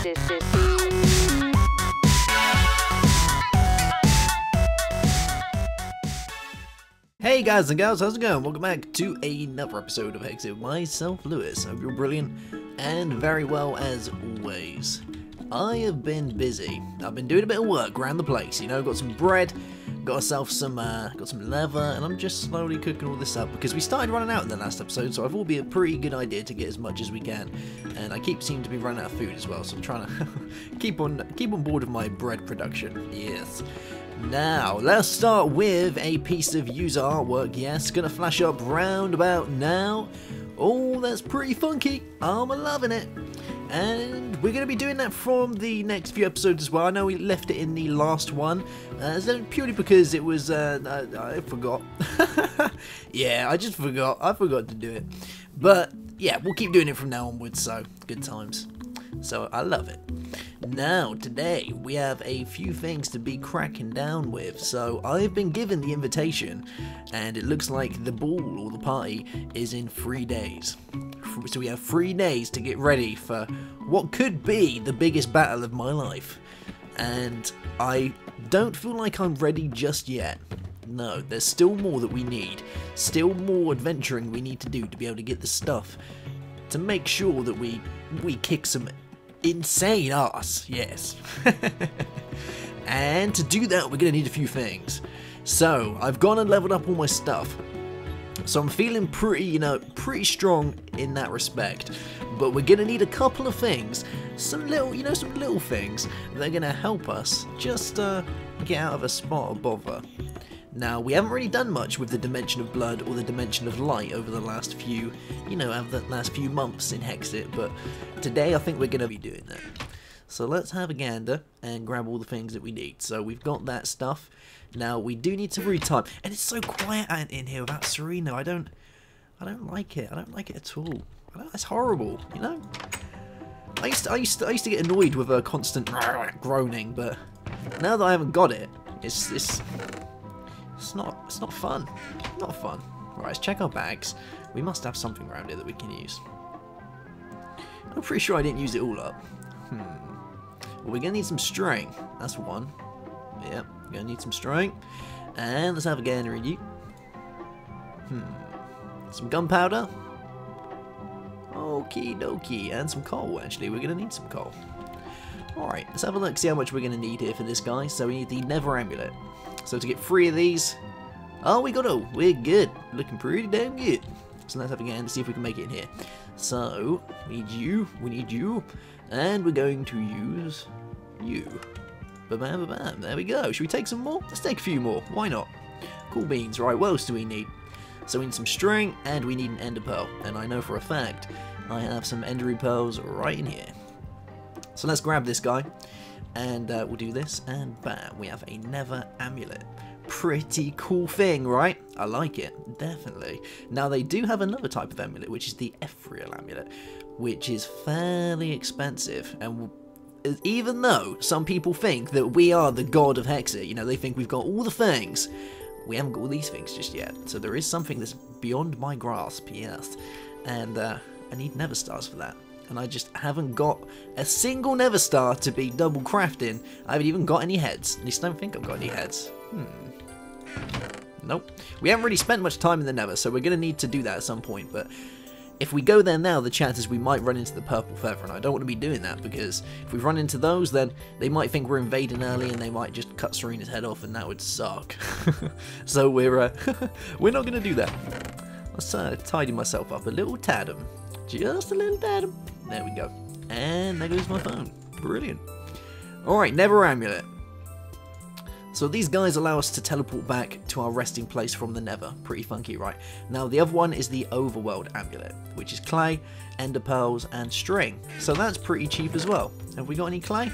Hey guys and gals, how's it going? Welcome back to another episode of Hexxit with myself, Lewis. Hope you're brilliant and very well as always. I have been busy. I've been doing a bit of work around the place, you know, got some bread, got myself some, leather, and I'm just slowly cooking all this up because we started running out in the last episode, so I thought it'd be a pretty good idea to get as much as we can. And I seem to be running out of food as well, so I'm trying to keep on board with my bread production. Yes. Now, let's start with a piece of user artwork, yes, gonna flash up round about now. Oh, that's pretty funky, I'm loving it. And we're gonna be doing that from the next few episodes as well. I know we left it in the last one, purely because it was, I forgot. Yeah, I just forgot, I forgot to do it. But, yeah, we'll keep doing it from now onwards, so, good times. So, I love it. Now, today, we have a few things to be cracking down with. So, I've been given the invitation, and it looks like the ball, or the party, is in 3 days. So we have 3 days to get ready for what could be the biggest battle of my life. And I don't feel like I'm ready just yet. No, there's still more that we need. Still more adventuring we need to do to be able to get the stuff to make sure that we kick some insane ass, yes. And to do that, we're going to need a few things. So, I've gone and leveled up all my stuff. So I'm feeling pretty, pretty strong in that respect. But we're going to need a couple of things. Some little things that are going to help us just get out of a spot of bother. Now, we haven't really done much with the Dimension of Blood or the Dimension of Light over the last few, months in Hexxit, but today I think we're going to be doing that. So let's have a gander and grab all the things that we need. So we've got that stuff. Now, we do need some read time, and it's so quiet in here without Serena. I don't like it. I don't like it at all. It's horrible, you know? I used to get annoyed with a constant groaning, but now that I haven't got it, it's not fun. Not fun. Right, let's check our bags. We must have something around here that we can use. I'm pretty sure I didn't use it all up. Well, we're gonna need some string. That's one. Yep, we're gonna need some string. And let's have a gander in you. Some gunpowder. Okie dokie. And some coal, actually. We're gonna need some coal. Alright, let's have a look, see how much we're gonna need here for this guy. So we need the Nether Amulet. So to get 3 of these, we're good. Looking pretty damn good. So let's have a gander to see if we can make it in here. So, we need you, and we're going to use you. Ba-bam, ba-bam, there we go. Should we take some more? Let's take a few more, why not? Cool beans, right, what else do we need? So we need some string, and we need an ender pearl. And I know for a fact, I have some endery pearls right in here. So let's grab this guy. And we'll do this, and bam, we have a Nether Amulet. Pretty cool thing, right? I like it, definitely. Now, they do have another type of amulet, which is the Ethereal Amulet, which is fairly expensive. And even though some people think that we are the god of Hexxit, they think we've got all the things, we haven't got all these things just yet. So there is something that's beyond my grasp, yes. And I need Nether Stars for that. And I just haven't got a single Nether Star to be double crafting. I haven't even got any heads. At least I don't think I've got any heads. Nope. We haven't really spent much time in the Nether, so we're going to need to do that at some point. But if we go there now, the chances we might run into the purple feather, and I don't want to be doing that, because if we run into those, then they might think we're invading early, and they might just cut Serena's head off, and that would suck. So we're not going to do that. Let's tidy myself up a little tatum. Just a little tatum. There we go. And there goes my phone. Brilliant. Alright, Nether Amulet. So these guys allow us to teleport back to our resting place from the Nether. Pretty funky, right? Now the other one is the Overworld Amulet, which is clay, ender pearls, and string. So that's pretty cheap as well. Have we got any clay?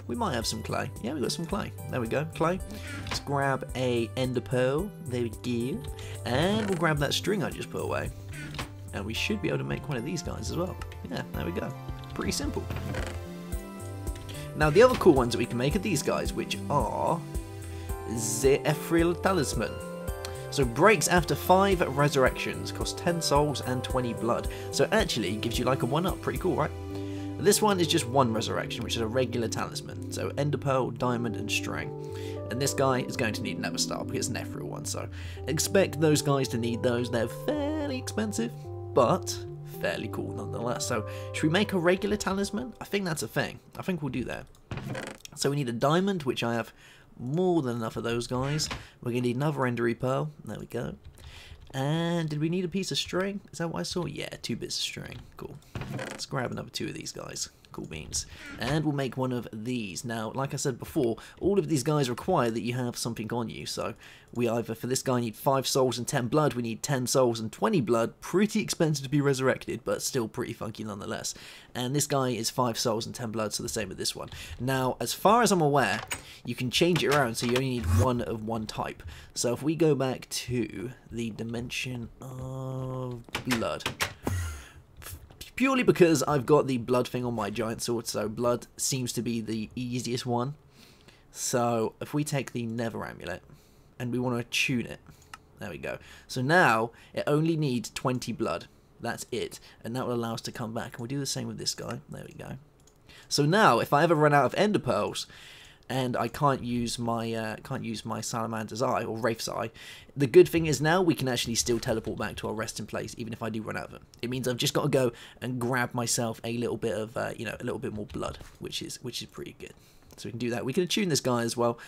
We might have some clay. Yeah, we got some clay. There we go, clay. Let's grab a ender pearl. There we go. And we'll grab that string I just put away. And we should be able to make one of these guys as well. Yeah, there we go. Pretty simple. Now the other cool ones that we can make are these guys, which are the Ethereal Talisman. So breaks after 5 resurrections, costs 10 souls and 20 blood. So it actually gives you like a 1-up, pretty cool, right? This one is just one resurrection, which is a regular talisman. So Ender Pearl, Diamond, and String. And this guy is going to need Nether Star because it's an Ethereal one. So expect those guys to need those. They're fairly expensive, but fairly cool nonetheless. So should we make a regular talisman? I think that's a thing. I think we'll do that. So we need a diamond, which I have more than enough of those guys. We're going to need another Endery Pearl. There we go. And did we need a piece of string? Is that what I saw? Yeah, 2 bits of string. Cool. Let's grab another 2 of these guys. Cool beans. And we'll make one of these. Now, like I said before, all of these guys require that you have something on you. So we either, for this guy, need 5 souls and 10 blood. We need 10 souls and 20 blood. Pretty expensive to be resurrected, but still pretty funky nonetheless. And this guy is 5 souls and 10 blood, so the same with this one. Now, as far as I'm aware, you can change it around, so you only need one of one type. So if we go back to the dimension of blood, purely because I've got the blood thing on my giant sword, so blood seems to be the easiest one. So if we take the Nether Amulet and we want to tune it, there we go. So now it only needs 20 blood. That's it, and that will allow us to come back. And we'll do the same with this guy. There we go. So now, if I ever run out of Ender Pearls and I can't use my Salamander's Eye or Wraith's Eye, the good thing is now we can actually still teleport back to our resting place, even if I do run out of them. It means I've just got to go and grab myself a little bit of a little bit more blood, which is pretty good. So we can do that. We can attune this guy as well,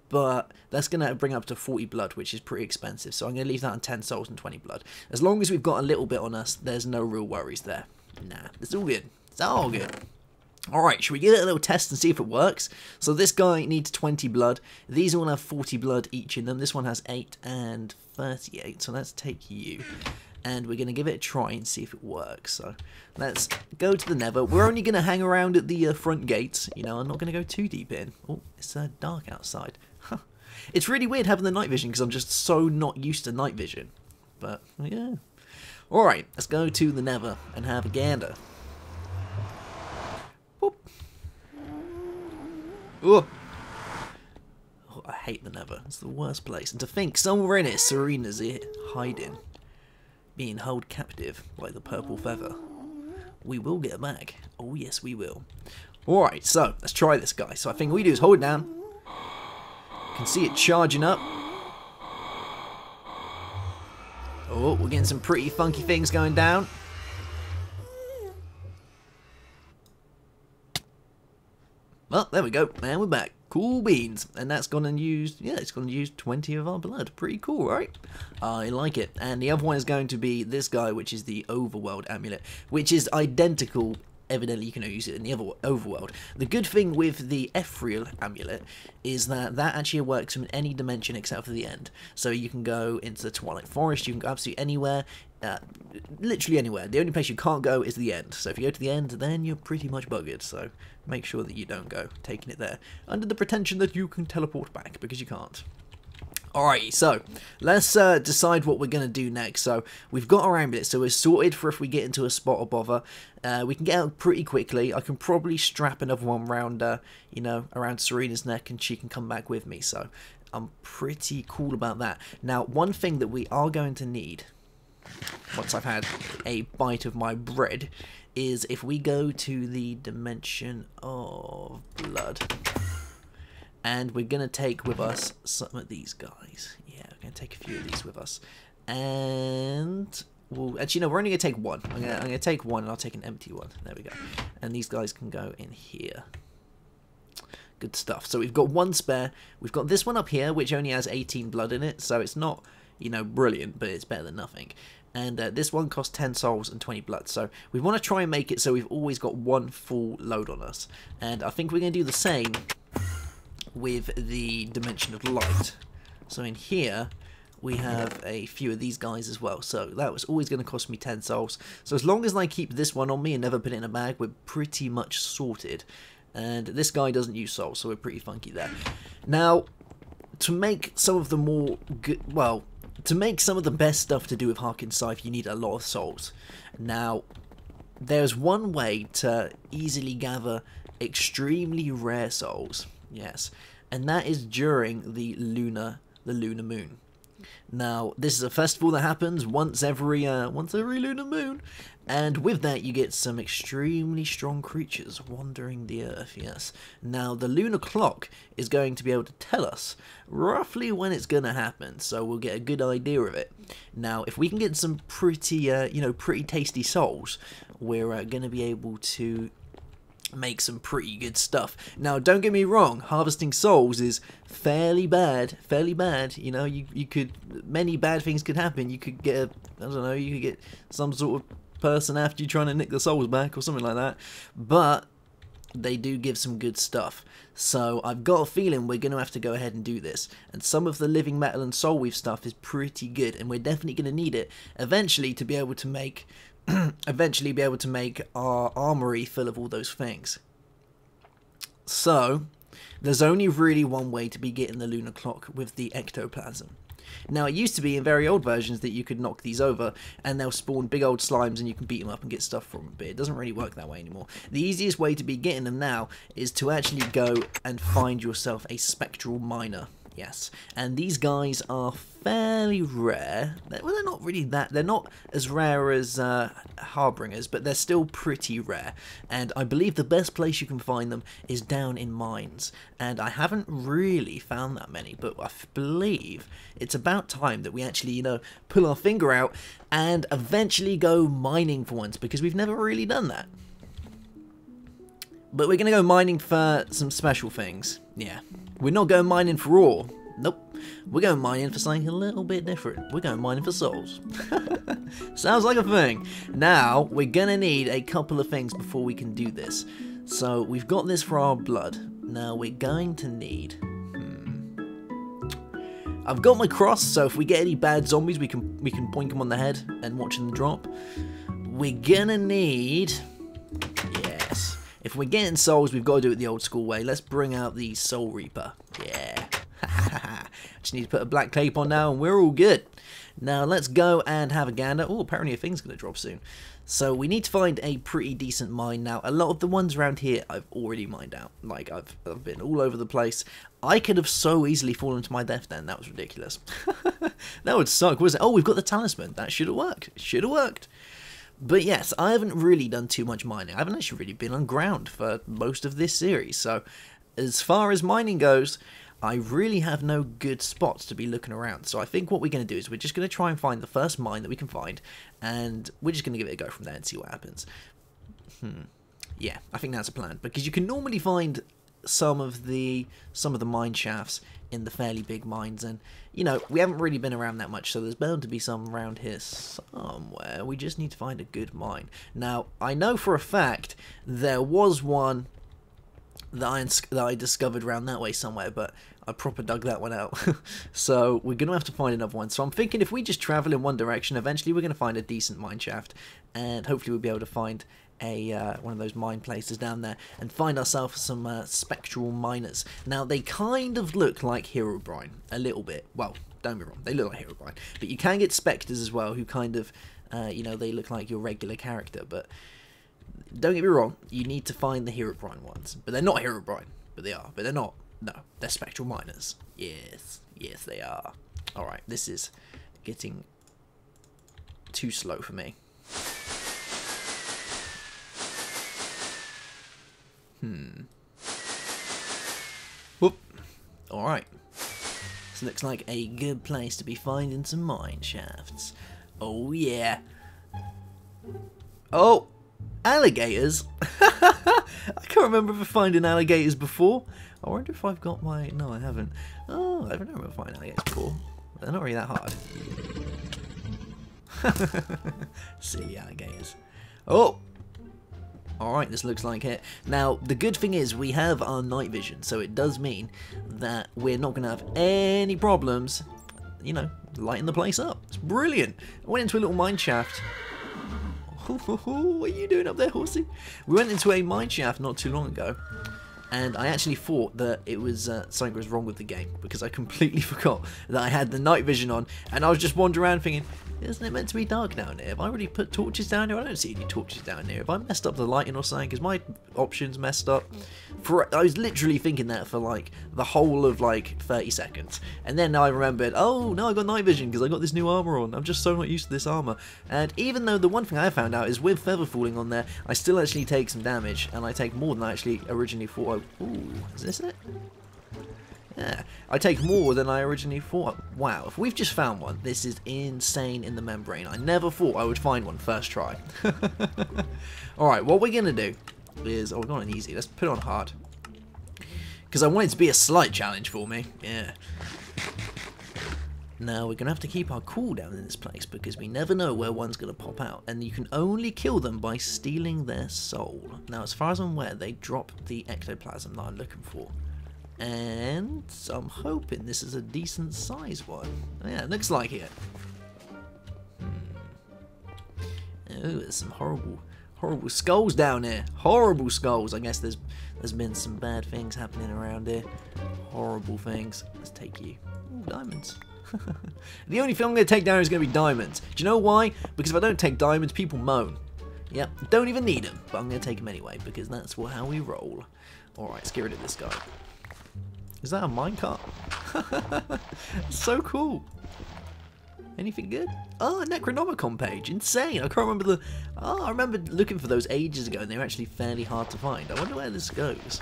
but that's going to bring up to 40 blood, which is pretty expensive. So I'm going to leave that on 10 souls and 20 blood. As long as we've got a little bit on us, there's no real worries there. Nah, it's all good. It's all good. Alright, should we give it a little test and see if it works? So this guy needs 20 blood. These all have 40 blood each in them. This one has 8 and 38. So let's take you. And we're going to give it a try and see if it works. So let's go to the Nether. We're only going to hang around at the front gates. You know, I'm not going to go too deep in. Oh, it's dark outside. It's really weird having the night vision because I'm just so not used to night vision. But, yeah. Alright, let's go to the Nether and have a gander. Whoop. Oh, I hate the Nether. It's the worst place. And to think somewhere in it, Serena's hiding, being held captive by the purple feather. We will get back. Oh yes, we will. Alright, so let's try this guy. So I think what we do is hold it down. You can see it charging up. Oh, we're getting some pretty funky things going down. Well, there we go, and we're back. Cool beans. And that's gone and used, yeah, it's gone and used 20 of our blood. Pretty cool, right? I like it. And the other one is going to be this guy, which is the Overworld Amulet, which is identical. Evidently, you can use it in the other overworld. The good thing with the Ethereal Amulet is that that actually works from any dimension except for the end. So you can go into the Twilight Forest, you can go absolutely anywhere, literally anywhere. The only place you can't go is the end. So if you go to the end, then you're pretty much buggered. So make sure that you don't go taking it there, under the pretension that you can teleport back, because you can't. Alright, so let's decide what we're going to do next. So we've got our amulet, so we're sorted for if we get into a spot of bother. We can get out pretty quickly. I can probably strap another one around, around Serena's neck, and she can come back with me. So I'm pretty cool about that. Now, one thing that we are going to need, once I've had a bite of my bread, is if we go to the dimension of blood. And we're going to take with us some of these guys. Yeah, we're going to take a few of these with us. And, well, actually, no, we're only going to take one. I'm going to take one, and I'll take an empty one. There we go. And these guys can go in here. Good stuff. So we've got one spare. We've got this one up here, which only has 18 blood in it. So it's not, brilliant, but it's better than nothing. And this one costs 10 souls and 20 blood. So we want to try and make it so we've always got one full load on us. And I think we're going to do the same with the dimension of light. So in here we have a few of these guys as well, so that was always going to cost me 10 souls. So as long as I keep this one on me and never put it in a bag, we're pretty much sorted. And this guy doesn't use souls, so we're pretty funky there. Now, to make some of the more good, well, to make some of the best stuff to do with Harkened Scythe, you need a lot of souls. Now, there's one way to easily gather extremely rare souls. Yes, and that is during the lunar moon. Now, this is a festival that happens once every lunar moon, and with that you get some extremely strong creatures wandering the earth, yes. Now, the lunar clock is going to be able to tell us roughly when it's going to happen, so we'll get a good idea of it. Now, if we can get some pretty, pretty tasty souls, we're going to be able to make some pretty good stuff. Now, don't get me wrong, harvesting souls is fairly bad, you know, you could, many bad things could happen. You could get, you could get some sort of person after you trying to nick the souls back or something like that, but they do give some good stuff. So I've got a feeling we're going to have to go ahead and do this, and some of the living metal and soul weave stuff is pretty good, and we're definitely going to need it eventually to be able to make our armory full of all those things. So there's only really one way to be getting the lunar clock with the ectoplasm. Now, it used to be in very old versions that you could knock these over and they'll spawn big old slimes and you can beat them up and get stuff from them, but it doesn't really work that way anymore. The easiest way to be getting them now is to actually go and find yourself a spectral miner. Yes, and these guys are fairly rare. Well, they're not really that. They're not as rare as Harbingers, but they're still pretty rare. And I believe the best place you can find them is down in mines. And I haven't really found that many, but I believe it's about time that we actually, pull our finger out and eventually go mining for once, because we've never really done that. But we're going to go mining for some special things. Yeah. We're not going mining for ore. Nope. We're going mining for something a little bit different. We're going mining for souls. Sounds like a thing. Now, we're going to need a couple of things before we can do this. So, we've got this for our blood. Now, we're going to need... I've got my cross, so if we get any bad zombies, we can boink them on the head and watch them drop. We're going to need... Yes. If we're getting souls, we've got to do it the old school way. Let's bring out the Soul Reaper. Yeah. Just need to put a black cape on now and we're all good. Now let's go and have a gander. Oh, apparently a thing's going to drop soon. So we need to find a pretty decent mine now. A lot of the ones around here I've already mined out. Like, I've been all over the place. I could have so easily fallen to my death then. That was ridiculous. That would suck, wasn't it? Oh, we've got the talisman. That should have worked. Should have worked. But yes, I haven't really done too much mining. I haven't actually really been on ground for most of this series. So as far as mining goes, I really have no good spots to be looking around. So I think what we're going to do is we're just going to try and find the first mine that we can find, and we're just going to give it a go from there and see what happens. Yeah, I think that's a plan, because you can normally find some of the mine shafts in the fairly big mines, and we haven't really been around that much, so there's bound to be some around here somewhere. We just need to find a good mine. Now, I know for a fact there was one that I discovered around that way somewhere, but I proper dug that one out. So we're going to have to find another one. So I'm thinking if we just travel in one direction, eventually we're going to find a decent mine shaft, and hopefully we'll be able to find a one of those mine places down there and find ourselves some spectral miners. Now, they kind of look like Herobrine a little bit. Well, don't be wrong, they look like Herobrine, but you can get specters as well who kind of they look like your regular character. But don't get me wrong, you need to find the Herobrine ones. But they're not Herobrine, but they are. But they're not. No, they're spectral miners. Yes, yes they are. Alright, this is getting too slow for me. Whoop. Alright. This looks like a good place to be finding some mine shafts. Oh yeah. Oh! Alligators? I can't remember if I finding alligators before. I wonder if I've got my... No, I haven't. Oh, I don't remember finding alligators before. They're not really that hard. Silly alligators. Oh! Alright, this looks like it. Now, the good thing is we have our night vision, so it does mean that we're not going to have any problems, lighting the place up. It's brilliant. I went into a little mine shaft. What are you doing up there, horsey? We went into a mine shaft not too long ago, and I actually thought that it was something was wrong with the game because I completely forgot that I had the night vision on, and I was just wandering around thinking, isn't it meant to be dark down here? Have I already put torches down here? I don't see any torches down here. Have I messed up the lighting or something? Is my options messed up? I was literally thinking that for like the whole of like 30 seconds. And then I remembered, oh no, I got night vision because I got this new armor on. I'm just so not used to this armor. And even though the one thing I found out is with feather falling on there, I still actually take some damage, and I take more than I actually originally thought. Ooh, is this it? Yeah, I take more than I originally thought. Wow, if we've just found one, this is insane in the membrane. I never thought I would find one first try. Alright, what we're going to do is... Oh, we're going on easy. Let's put it on hard. Because I want it to be a slight challenge for me. Yeah. Now, we're going to have to keep our cooldown in this place because we never know where one's going to pop out. And you can only kill them by stealing their soul. Now, as far as I'm aware, they drop the ectoplasm that I'm looking for. And I'm hoping this is a decent size one. Yeah, it looks like it. Oh, there's some horrible skulls down here. Horrible skulls. I guess there's been some bad things happening around here. Horrible things. Let's take you. Ooh, diamonds. The only thing I'm going to take down is going to be diamonds. Do you know why? Because if I don't take diamonds, people moan. Yep, don't even need them. But I'm going to take them anyway because that's how we roll. Alright, let's get rid of this guy. Is that a minecart? So cool. Anything good? Oh, a Necronomicon page. Insane. I can't remember the... Oh, I remember looking for those ages ago and they were actually fairly hard to find. I wonder where this goes.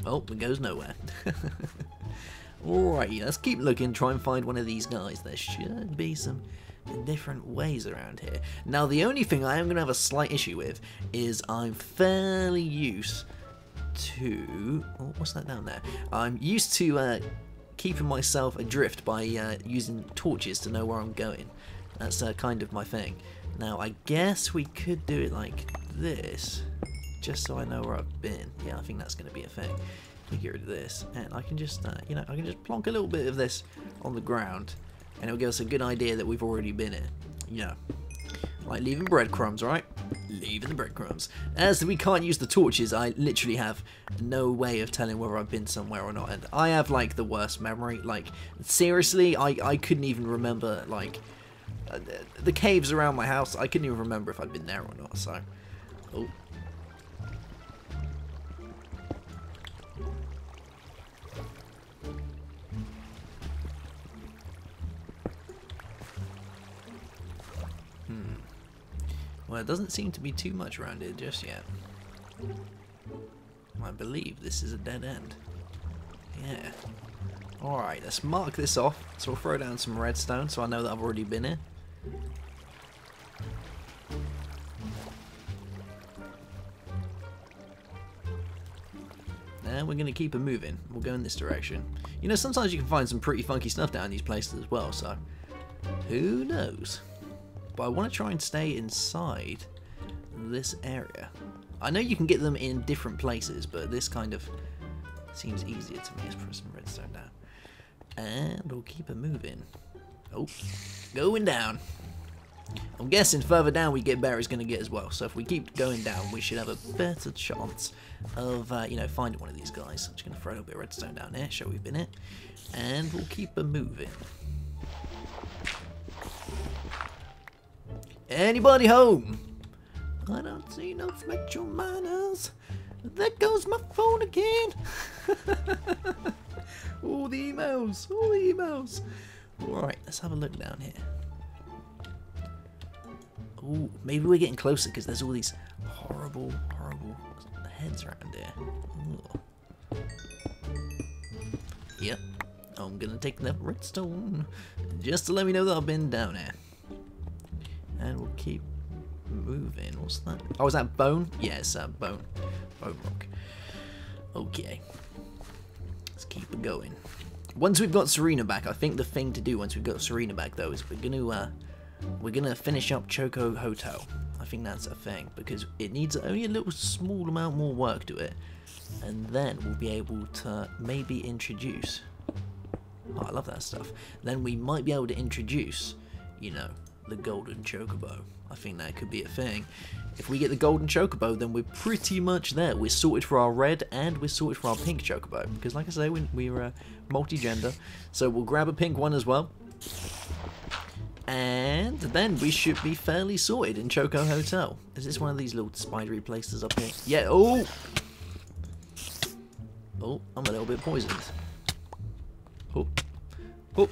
Well, it goes nowhere. Alright, let's keep looking, try and find one of these guys. There should be some different ways around here. Now, the only thing I am going to have a slight issue with is I'm fairly used to... Oh, what's that down there? I'm used to keeping myself adrift by using torches to know where I'm going. That's kind of my thing. Now, I guess we could do it like this, just so I know where I've been. Yeah, I think that's going to be a thing. We get rid of this, and I can just, you know, I can just plonk a little bit of this on the ground, and it'll give us a good idea that we've already been here. You know, like leaving breadcrumbs, right? Leaving the breadcrumbs. As we can't use the torches, I literally have no way of telling whether I've been somewhere or not, and I have like the worst memory. Like, seriously, I couldn't even remember like the caves around my house. I couldn't even remember if I'd been there or not. So, oh. Well, it doesn't seem to be too much around here just yet. I believe this is a dead end. Yeah. Alright, let's mark this off. So we'll throw down some redstone so I know that I've already been here. And we're going to keep it moving. We'll go in this direction. You know, sometimes you can find some pretty funky stuff down these places as well, so who knows? But I want to try and stay inside this area. I know you can get them in different places, but this kind of seems easier to me. Let's put some redstone down. And we'll keep it moving. Oh, going down. I'm guessing further down we get better it's going to get as well. So if we keep going down, we should have a better chance of, you know, finding one of these guys. I'm just going to throw a little bit of redstone down there, show we've been it. And we'll keep it moving. Anybody home? I don't see no spectral miners. There goes my phone again. All the emails, all the emails. Alright, let's have a look down here. Oh, maybe we're getting closer because there's all these horrible heads around here. Ooh. Yep, I'm gonna take that redstone just to let me know that I've been down here. And we'll keep moving. What's that? Oh, is that bone? Yeah, it's bone. Bone rock. Okay. Let's keep it going. Once we've got Serena back, I think the thing to do once we've got Serena back though is we're gonna finish up Choco Hotel. I think that's a thing because it needs only a little small amount more work to it, and then we'll be able to maybe introduce. Oh, I love that stuff. Then we might be able to introduce, you know, the golden chocobo. I think that could be a thing. If we get the golden chocobo, then we're pretty much there. We're sorted for our red and we're sorted for our pink chocobo. Because like I say, we're multi-gender. So we'll grab a pink one as well. And then we should be fairly sorted in Choco Hotel. Is this one of these little spidery places up here? Yeah, oh! Oh, I'm a little bit poisoned. Oh. Oh.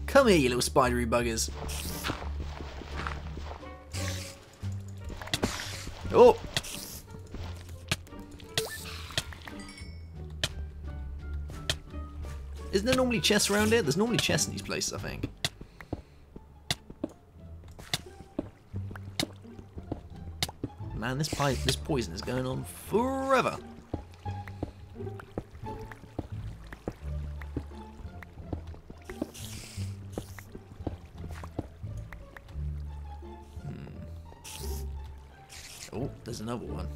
Come here, you little spidery buggers. Oh! Isn't there normally chests around here? There's normally chests in these places, I think. Man, this poison is going on forever. Oh, there's another one.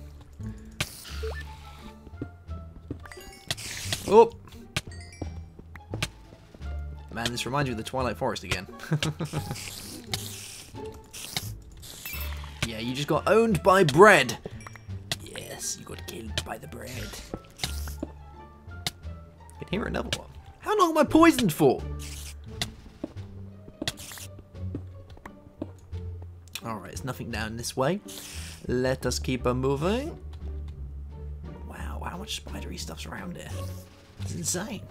Oh! Man, this reminds me of the Twilight Forest again. Yeah, you just got owned by bread. Yes, you got killed by the bread. I can hear another one. How long am I poisoned for? Alright, there's nothing down this way. Let us keep on moving. Wow, how much spidery stuff's around here. It's insane.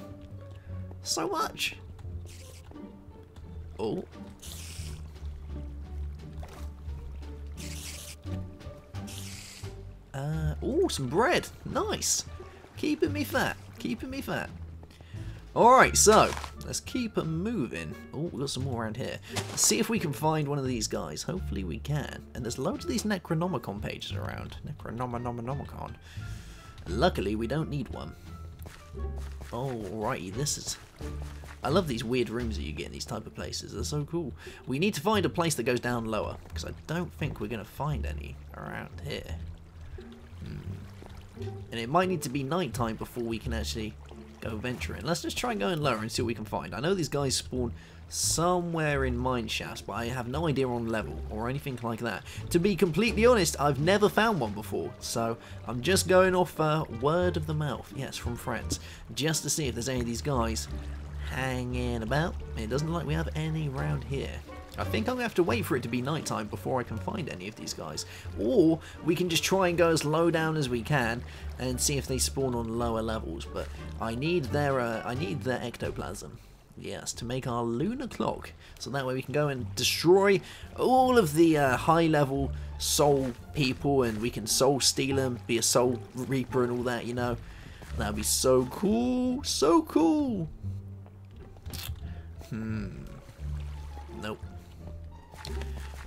So much. Oh. Oh, some bread. Nice. Keeping me fat. Keeping me fat. Alright, so let's keep moving. Oh, we've got some more around here. Let's see if we can find one of these guys. Hopefully we can. And there's loads of these Necronomicon pages around. Necronomicon. Luckily, we don't need one. Alrighty, this is... I love these weird rooms that you get in these type of places. They're so cool. We need to find a place that goes down lower, because I don't think we're going to find any around here. And it might need to be nighttime before we can actually go venturing. Let's just try going lower and see what we can find. I know these guys spawn somewhere in mine shafts, but I have no idea on level or anything like that. To be completely honest, I've never found one before, so I'm just going off word of the mouth, yes, from friends, just to see if there's any of these guys hanging about. It doesn't look like we have any around here. I think I'm going to have to wait for it to be nighttime before I can find any of these guys. Or we can just try and go as low down as we can and see if they spawn on lower levels. But I need their ectoplasm. Yes, to make our lunar clock. So that way we can go and destroy all of the high-level soul people, and we can soul steal them, be a soul reaper and all that, you know. That would be so cool. So cool. Nope.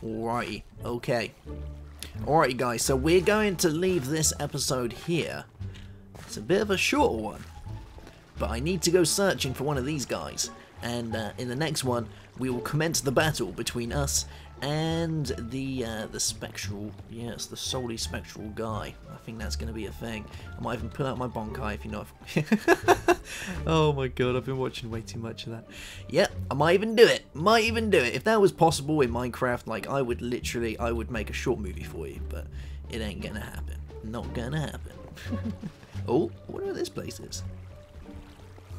Alrighty, okay. Alrighty guys, so we're going to leave this episode here. It's a bit of a shorter one, but I need to go searching for one of these guys. And in the next one, we will commence the battle between us and the spectral, yes, the solely spectral guy. I think that's going to be a thing. I might even pull out my Bonkai if you know. Oh my god, I've been watching way too much of that. Yep, I might even do it. Might even do it. If that was possible in Minecraft, like I would make a short movie for you, but it ain't gonna happen. Not gonna happen. Oh, I wonder where this place is.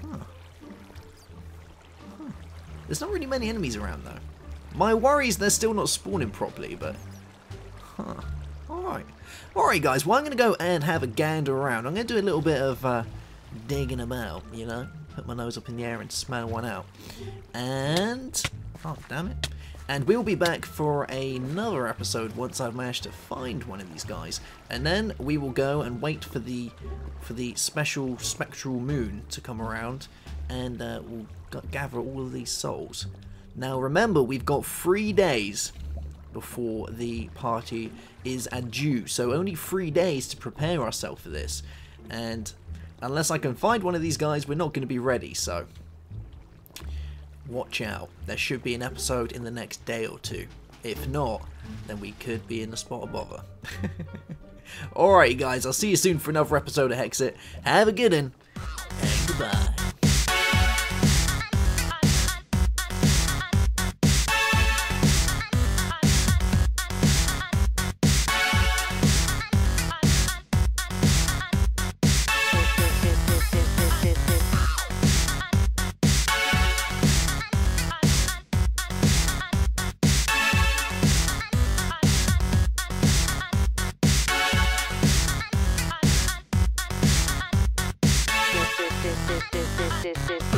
Huh. There's not really many enemies around though. My worry is they're still not spawning properly, but... Huh. Alright. Alright guys, well I'm going to go and have a gander around. I'm going to do a little bit of digging about, you know. Put my nose up in the air and smell one out. And... oh, damn it. And we'll be back for another episode once I've managed to find one of these guys. And then we will go and wait for the special spectral moon to come around. And we'll gather all of these souls. Now remember, we've got 3 days before the party is due, so only 3 days to prepare ourselves for this. And unless I can find one of these guys, we're not going to be ready, so watch out. There should be an episode in the next day or two. If not, then we could be in the spot of bother. Alright guys, I'll see you soon for another episode of Hexxit. Have a good one, and goodbye. This